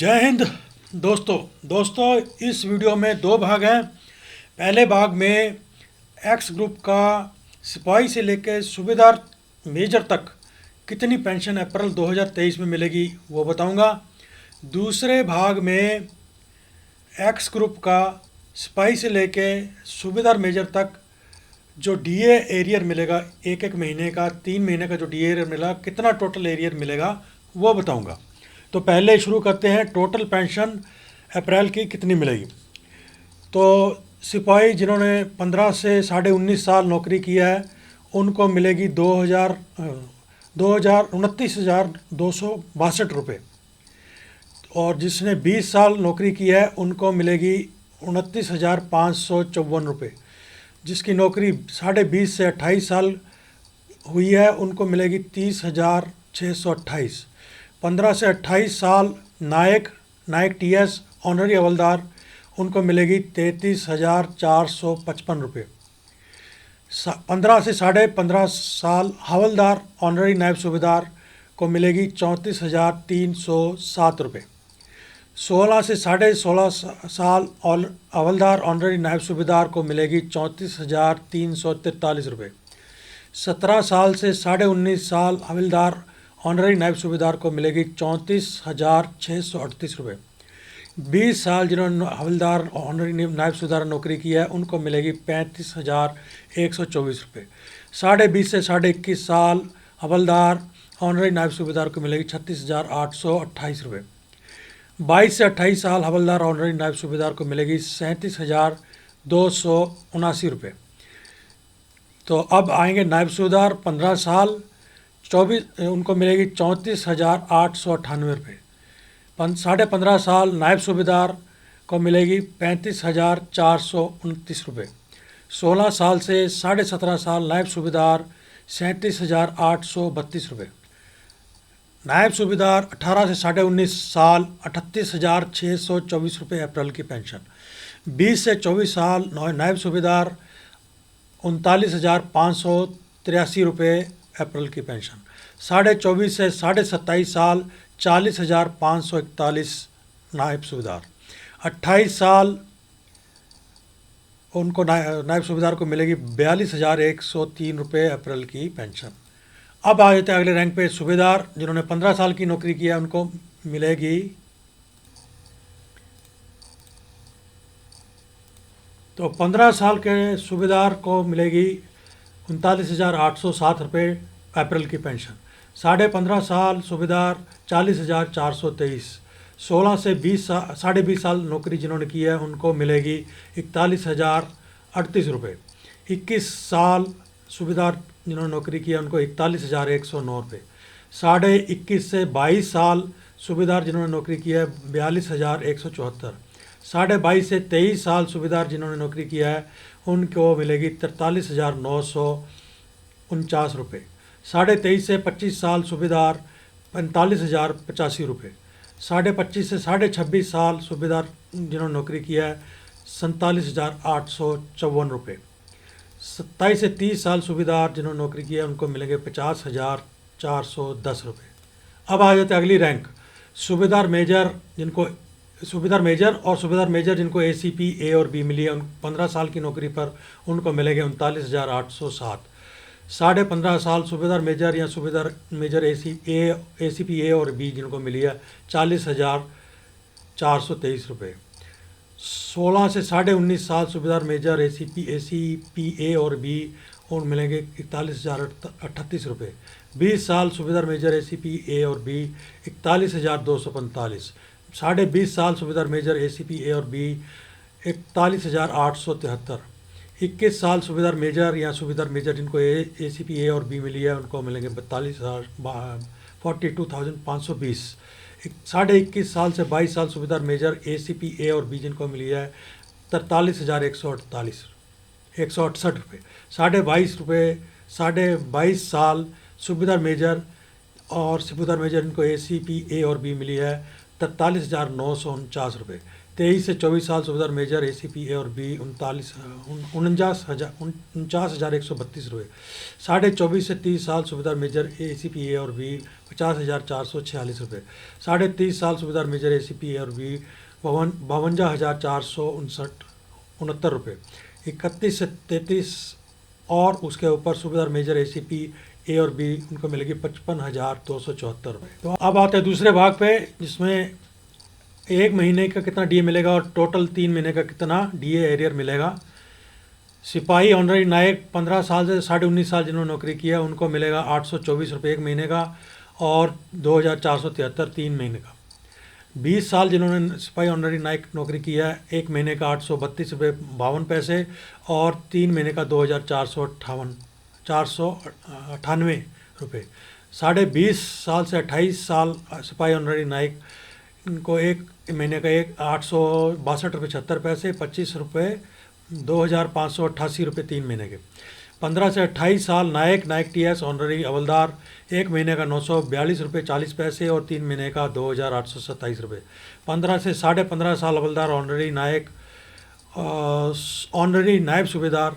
जय हिंद। दोस्तों इस वीडियो में दो भाग हैं। पहले भाग में एक्स ग्रुप का सिपाही से लेकर सूबेदार मेजर तक कितनी पेंशन अप्रैल 2023 में मिलेगी वो बताऊंगा। दूसरे भाग में एक्स ग्रुप का सिपाही से लेकर सूबेदार मेजर तक जो डीए एरियर मिलेगा, एक एक महीने का 3 महीने का जो डीए एरियर मिलेगा, कितना टोटल एरियर मिलेगा वो बताऊंगा। तो पहले शुरू करते हैं, टोटल पेंशन अप्रैल की कितनी मिलेगी। तो सिपाही जिन्होंने 15 से 19.5 साल नौकरी किया है उनको मिलेगी 29,262 रुपये, और जिसने 20 साल नौकरी की है उनको मिलेगी 29,554 रुपये। जिसकी नौकरी 20.5 से 28 साल हुई है उनको मिलेगी 30,628। 15 से 28 साल नायक टीएस ऑनरी हवलदार उनको मिलेगी 33,455 रुपये। 15 से 15.5 साल हवलदार ऑनरी नायब सूबेदार को मिलेगी 34,307 रुपये। 16 से 16.5 साल हवलदार ऑनरी नायब सूबेदार को मिलेगी 34,343 रुपये। 17 साल से 19.5 साल हवलदार ऑनरी नायब सूबेदार को मिलेगी 34,638 रुपये। 20 साल जिन्होंने हवलदार ऑनरी नायब सूबेदार नौकरी की है उनको मिलेगी 35,124 रुपये। 20.5 से 21.5 साल हवलदार ऑनरी नायब सूबेदार को मिलेगी 36,828 रुपये। 22 से 28 साल हवलदार ऑनरी नायब सूबेदार को मिलेगी 37,279 रुपये। तो अब आएंगे नायब सूबेदार 15 साल 24, उनको मिलेगी 34,898 रुपये। 15.5 साल नायब सूबेदार को मिलेगी 35,429 रुपये। 16 साल से 17.5 साल नायब सूबेदार 37,832 रुपये। नायब सूबेदार 18 से 19.5 साल 38,624 रुपये अप्रैल की पेंशन। 20 से 24 साल नायब सूबेदार 39,583 रुपये अप्रैल की पेंशन। 24.5 से 27.5 साल 40,541 नायब सूबेदार। 28 साल उनको नायब सूबेदार को मिलेगी 42,103 रुपये अप्रैल की पेंशन। अब आ जाते हैं अगले रैंक पे सूबेदार जिन्होंने 15 साल की नौकरी की है उनको मिलेगी तो 15 साल के सूबेदार को मिलेगी 39,807 रुपये अप्रैल की पेंशन। 15.5 साल सूबेदार 40,423। 16 से 20 साल नौकरी जिन्होंने की है उनको मिलेगी 41,038 रुपये। 21 साल सूबेदार जिन्होंने नौकरी की है उनको 41,109 रुपये। 21.5 से 22 साल सूबेदार जिन्होंने नौकरी की है 42,174। 22.5 से 23 साल सूबेदार जिन्होंने नौकरी किया है उनको मिलेगी 43,949 रुपये। 23.5 से 25 साल सूबेदार 45,085 रुपये। 25.5 से 26.5 साल सूबेदार जिन्होंने नौकरी किया है 47,854 रुपये। 27 से 30 साल सूबेदार जिन्होंने नौकरी की है उनको मिलेंगे 50,410 रुपये। अब आ जाते अगली रैंक सूबेदार मेजर और सूबेदार मेजर जिनको ACP A और B मिली है 15 साल की नौकरी पर उनको मिलेंगे 39,807। 15.5 साल सूबेदार मेजर या सूबेदार मेजर ACP A और B जिनको मिली है 40,423 रुपये। 16 से 19.5 साल सूबेदार मेजर ACP A और B और मिलेंगे 41,038 रुपये। 20 साल सूबेदार मेजर ACP A और B 41,245। 20.5 साल सूबेदार मेजर ACP A और B 41,873। 21 साल सूबेदार मेजर या सूबेदार मेजर जिनको ACP A और B मिली है उनको मिलेंगे 42,520। 21.5 साल से 22 साल सूबेदार मेजर ACP A और B जिनको मिली है 43,168 रुपये। 22 साल सूबेदार मेजर और सूबेदार मेजर जिनको ACP A और B मिली है 43,949 रुपये। 23 से 24 साल सूबेदार मेजर ACP A और B 49,132 रुपये। 24.5 से 30 साल सूबेदार मेजर ACP A और B 50,446 रुपये। 30.5 साल सूबेदार मेजर ACP A और B 52,469 रुपये। 31 से 33 और उसके ऊपर सूबेदार मेजर ACP A और B उनको मिलेगी 55,274 रुपये। तो अब आते हैं दूसरे भाग पे, जिसमें 1 महीने का कितना DA मिलेगा और टोटल 3 महीने का कितना DA एरियर मिलेगा। सिपाही ऑनररी नायक 15 साल से 19.5 साल जिन्होंने नौकरी किया उनको मिलेगा 824 रुपये 1 महीने का और 2,473 3 महीने का। 20 साल जिन्होंने सिपाही ऑनररी नायक नौकरी किया 1 महीने का 832 रुपये 52 पैसे और 3 महीने का 2,498 रुपये। 20.5 साल से 28 साल सिपाही ऑनररी नायक इनको 1 महीने का 862 रुपये 76 पैसे 25 रुपये 2,588 रुपये 3 महीने के। 15 से 28 साल नायक TS ऑनररी हवलदार 1 महीने का 942 रुपये 40 पैसे और 3 महीने का 2,827 रुपये। 15 से 15.5 साल हवलदार ऑनररी नायक ऑनररी नायब सूबेदार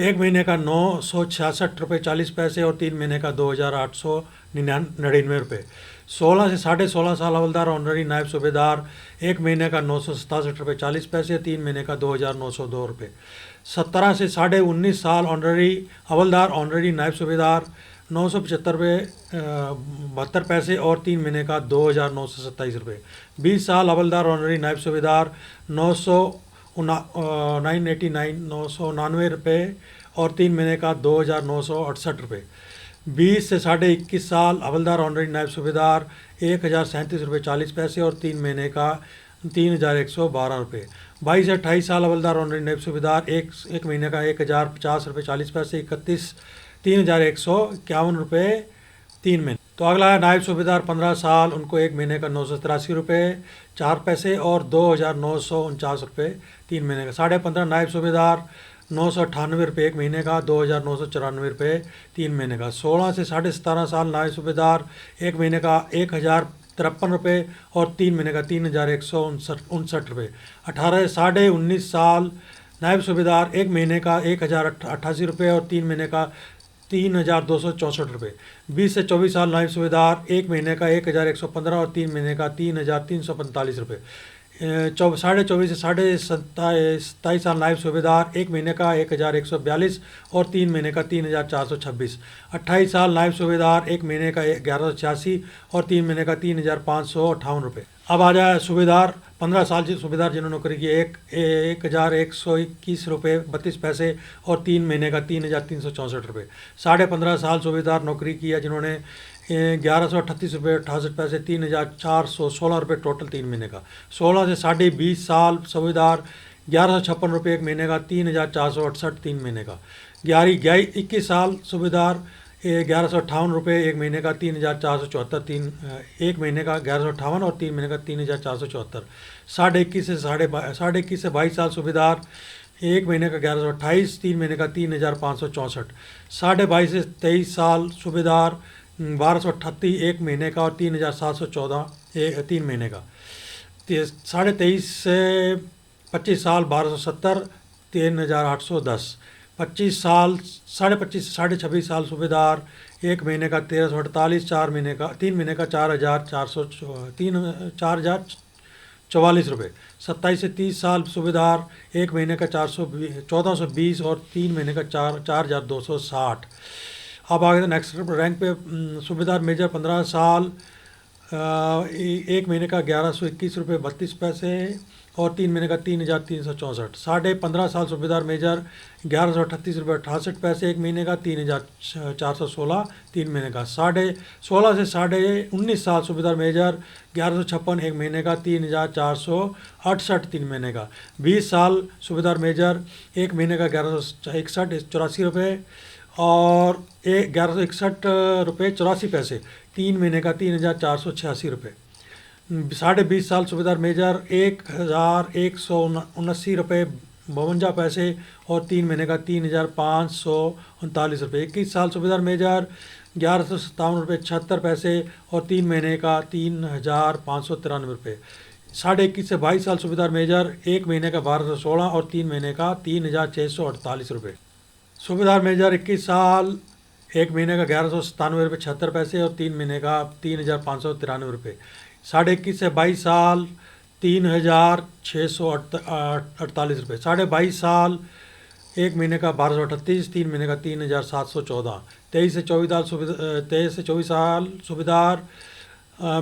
1 महीने का 966 रुपये 40 पैसे और 3 महीने का 2,899 रुपये। 16 से 16.5 साल हवलदार ऑनररी नायब सूबेदार 1 महीने का 967 रुपये 40 पैसे 3 महीने का 2,902 रुपये। 17 से 19.5 साल ऑनररी हवलदार ऑनररी नायब सूबेदार 975 रुपये 72 पैसे और 3 महीने का 2,927 रुपये। 20 साल हवलदार ऑनररी नायब सूबेदार 999 रुपये और 3 महीने का 2,968 रुपये। 20 से 21.5 साल हवलदार ऑनररी नायब सूबेदार 1,037 रुपये 40 पैसे और 3 महीने का 3,112 रुपये। 22 से 28 साल हवलदार ऑनररी नायब सूबेदार एक महीने का 1,050 रुपये 40 पैसे 3,151 रुपये 3 महीने। तो अगला है नायब सूबेदार 15 साल, उनको 1 महीने का 983 रुपये 4 पैसे और 2,949 रुपये 3 महीने का। 15.5 नायब सूबेदार 998 रुपये 1 महीने का 2,994 रुपये 3 महीने का। 16 से 17.5 साल नायब सूबेदार 1 महीने का 1,053 रुपये और 3 महीने का 3,159 रुपये। 18 से 19.5 साल नायब सूबेदार 1 महीने का 1,088 रुपये और 3 महीने का 3,264 रुपये। 20 से 24 साल नायब सूबेदार 1 महीने का 1,115 और 3 महीने का 3,345 रुपये। 24.5 से 27 साल नायब सूबेदार 1 महीने का 1,142 और 3 महीने का 3,426। 28 साल नायब सूबेदार 1 महीने का 1,186 और 3 महीने का 3,558 रुपये। अब आ जाए सूबेदार 15 साल सूबेदार जिन्होंने नौकरी की 1,121 रुपये 32 पैसे और 3 महीने का 3,364 रुपये। 15.5 साल सूबेदार नौकरी किया जिन्होंने 1,138 रुपये 68 पैसे 3,416 रुपये टोटल 3 महीने का। 16 से 20.5 साल सूबेदार 1,156 रुपये 1 महीने का 3,468 3 महीने का। 21 साल सूबेदार 1,158 रुपये 1 महीने का 3,474 1 महीने का 1,158 और 3 महीने का 3,474। 21.5 से 22 साल सूबेदार 1 महीने का 1,128 3 महीने का 3,564। 22 से 23 साल सूबेदार 1,238 1 महीने का और 3,714 3 महीने का। 23.5 से 25 साल 1,270 3,810। 25 साल 25.5 से 26.5 साल सूबेदार 1 महीने का 1,348 3 महीने का 4,044 रुपये। 27 से 30 साल सूबेदार 1 महीने का 1,420 और 3 महीने का 4,260। अब आगे नेक्स्ट रैंक पे सूबेदार मेजर 15 साल 1 महीने का 1,121 रुपये 32 पैसे और 3 महीने का 3,364। 15.5 साल सूबेदार मेजर 1,138 रुपये 68 पैसे 1 महीने का 3,416 3 महीने का। 16 से 19.5 साल सूबेदार मेजर 1,156 1 महीने का 3,468 3 महीने का। 20 साल सूबेदार मेजर 1 महीने का 1,161 84 रुपये और 1,161 रुपये 84 पैसे 3 महीने का 3,486 रुपये। 20.5 साल सूबेदार मेजर 1,179 रुपये 52 पैसे और 3 महीने का 3,539 रुपये। 21 साल सूबेदार मेजर 1157 रुपये 76 पैसे और 3 महीने का 3593 रुपये। 21.5 से 22 साल सूबेदार मेजर 1 महीने का 1216 और 3 महीने का 3648 रुपये। सूबेदार मेजर 21 साल 1 महीने का 1197 रुपये 76 पैसे और 3 महीने का 3593 रुपये। 21.5 से 22 साल 3648 रुपये। 22.5 साल 1 महीने का 1238, 3 महीने का 3714। 23 से 24 साल सूबेदार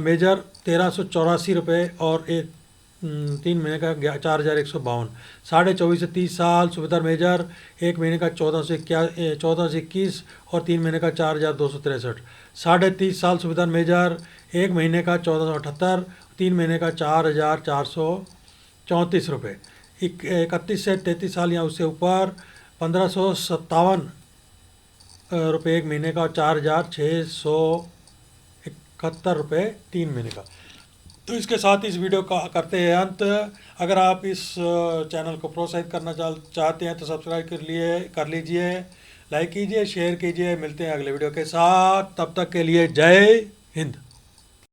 मेजर 1384 रुपये और 3 महीने का 4152। 24.5 से 30 साल सूबेदार मेजर 1 महीने का 1421 और 3 महीने का 4263। 30.5 साल सूबेदार मेजर 1 महीने का 1478, 3 महीने का 4434 रुपये। 31 से 33 साल या उससे ऊपर 1557 रुपये 1 महीने का और 4671 रुपये 3 महीने का। तो इसके साथ इस वीडियो का करते हैं अंत। अगर आप इस चैनल को प्रोत्साहित करना चाहते हैं तो सब्सक्राइब कर लीजिए, लाइक कीजिए, शेयर कीजिए। मिलते हैं अगले वीडियो के साथ, तब तक के लिए जय हिंद।